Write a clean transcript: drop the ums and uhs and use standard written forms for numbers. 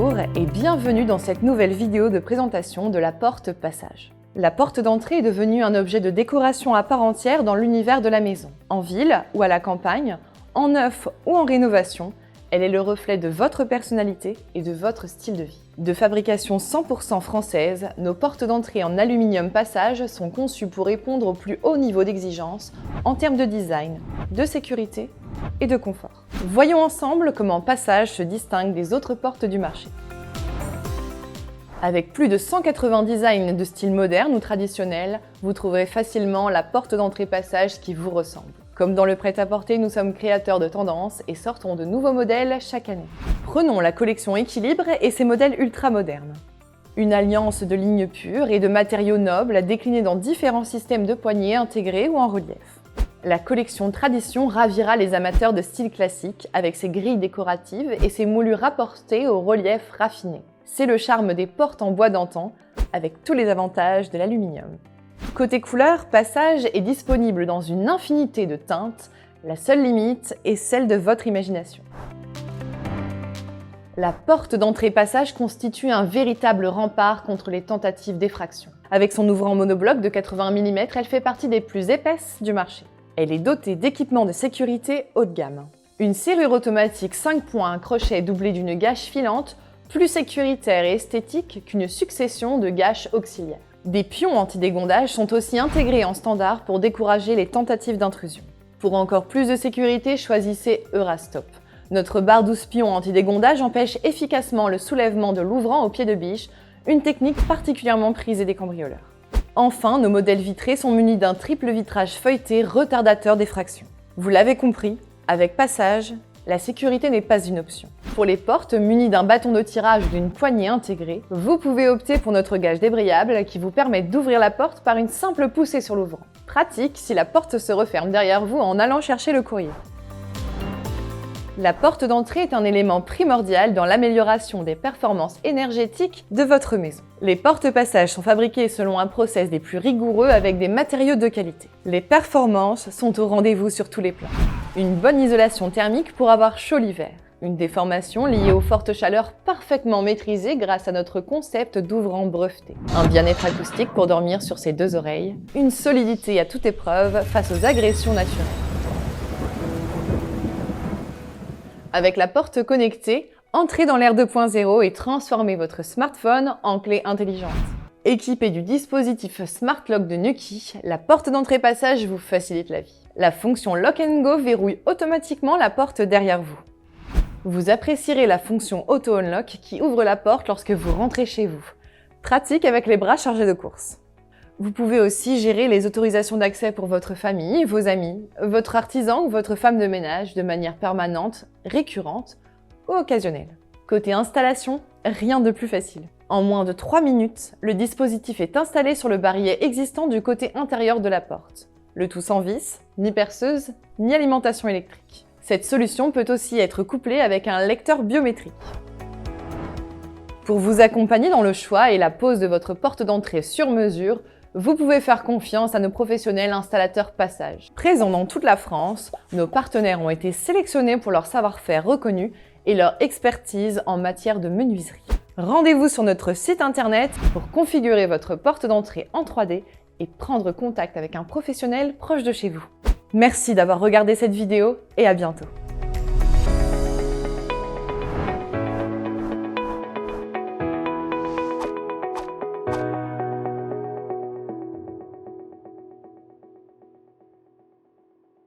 Bonjour et bienvenue dans cette nouvelle vidéo de présentation de la porte passage. La porte d'entrée est devenue un objet de décoration à part entière dans l'univers de la maison. En ville ou à la campagne, en neuf ou en rénovation, elle est le reflet de votre personnalité et de votre style de vie. De fabrication 100% française, nos portes d'entrée en aluminium passage sont conçues pour répondre au plus haut niveau d'exigence en termes de design, de sécurité et de confort. Voyons ensemble comment Passage se distingue des autres portes du marché. Avec plus de 180 designs de style moderne ou traditionnel, vous trouverez facilement la porte d'entrée Passage qui vous ressemble. Comme dans le prêt-à-porter, nous sommes créateurs de tendances et sortons de nouveaux modèles chaque année. Prenons la collection Équilibre et ses modèles ultra modernes. Une alliance de lignes pures et de matériaux nobles déclinés dans différents systèmes de poignées intégrés ou en relief. La collection Tradition ravira les amateurs de style classique avec ses grilles décoratives et ses moulures rapportées au relief raffiné. C'est le charme des portes en bois d'antan, avec tous les avantages de l'aluminium. Côté couleur, Passage est disponible dans une infinité de teintes, la seule limite est celle de votre imagination. La porte d'entrée Passage constitue un véritable rempart contre les tentatives d'effraction. Avec son ouvrant monobloc de 80 mm, elle fait partie des plus épaisses du marché. Elle est dotée d'équipements de sécurité haut de gamme. Une serrure automatique 5 points à crochet doublée d'une gâche filante, plus sécuritaire et esthétique qu'une succession de gâches auxiliaires. Des pions anti-dégondage sont aussi intégrés en standard pour décourager les tentatives d'intrusion. Pour encore plus de sécurité, choisissez Eurastop. Notre barre 12 pions anti-dégondage empêche efficacement le soulèvement de l'ouvrant au pied de biche, une technique particulièrement prisée des cambrioleurs. Enfin, nos modèles vitrés sont munis d'un triple vitrage feuilleté retardateur d'effraction. Vous l'avez compris, avec Passage, la sécurité n'est pas une option. Pour les portes munies d'un bâton de tirage ou d'une poignée intégrée, vous pouvez opter pour notre gage débrayable qui vous permet d'ouvrir la porte par une simple poussée sur l'ouvrant. Pratique si la porte se referme derrière vous en allant chercher le courrier. La porte d'entrée est un élément primordial dans l'amélioration des performances énergétiques de votre maison. Les portes Passage sont fabriquées selon un process des plus rigoureux avec des matériaux de qualité. Les performances sont au rendez-vous sur tous les plans. Une bonne isolation thermique pour avoir chaud l'hiver. Une déformation liée aux fortes chaleurs parfaitement maîtrisée grâce à notre concept d'ouvrant breveté. Un bien-être acoustique pour dormir sur ses deux oreilles. Une solidité à toute épreuve face aux agressions naturelles. Avec la porte connectée, entrez dans l'ère 2.0 et transformez votre smartphone en clé intelligente. Équipée du dispositif Smart Lock de Nuki, la porte d'entrée Passage vous facilite la vie. La fonction Lock & Go verrouille automatiquement la porte derrière vous. Vous apprécierez la fonction Auto Unlock qui ouvre la porte lorsque vous rentrez chez vous. Pratique avec les bras chargés de courses. Vous pouvez aussi gérer les autorisations d'accès pour votre famille, vos amis, votre artisan ou votre femme de ménage de manière permanente, récurrente ou occasionnelle. Côté installation, rien de plus facile. En moins de 3 minutes, le dispositif est installé sur le barillet existant du côté intérieur de la porte. Le tout sans vis, ni perceuse, ni alimentation électrique. Cette solution peut aussi être couplée avec un lecteur biométrique. Pour vous accompagner dans le choix et la pose de votre porte d'entrée sur mesure, vous pouvez faire confiance à nos professionnels installateurs Passage. Présents dans toute la France, nos partenaires ont été sélectionnés pour leur savoir-faire reconnu et leur expertise en matière de menuiserie. Rendez-vous sur notre site internet pour configurer votre porte d'entrée en 3D et prendre contact avec un professionnel proche de chez vous. Merci d'avoir regardé cette vidéo et à bientôt.